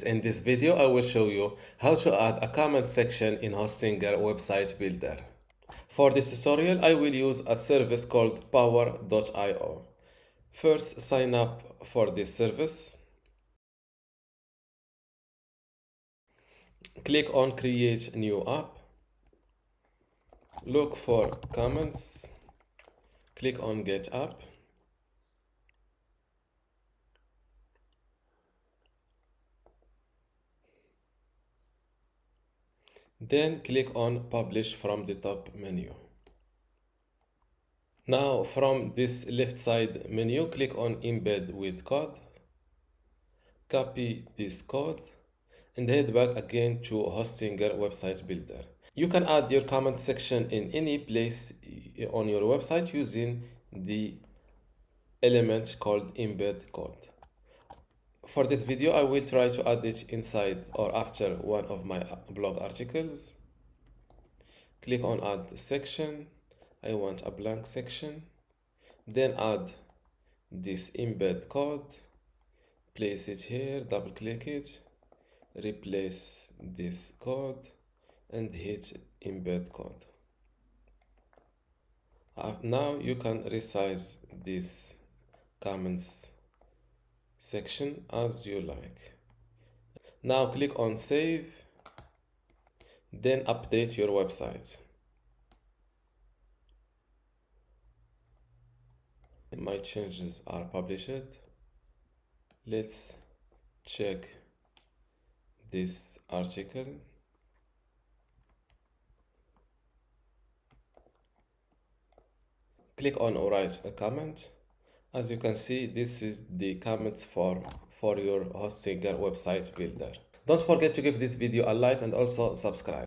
In this video, I will show you how to add a comment section in Hostinger website builder. For this tutorial, I will use a service called power.io. First, sign up for this service. Click on Create New App. Look for Comments. Click on Get App. Then click on Publish from the top menu. Now from this left side menu, click on Embed with Code. Copy this code and head back again to Hostinger website builder. You can add your comment section in any place on your website using the element called Embed Code. For this video, I will try to add it inside or after one of my blog articles. Click on Add Section. I want a blank section. Then add this embed code. Place it here, double click it, replace this code and hit embed code. Now you can resize this comments section as you like. Now click on save, then update your website. My changes are published. Let's check this article. Click on write a comment. As you can see, this is the comments form for your Hostinger website builder. Don't forget to give this video a like and also subscribe.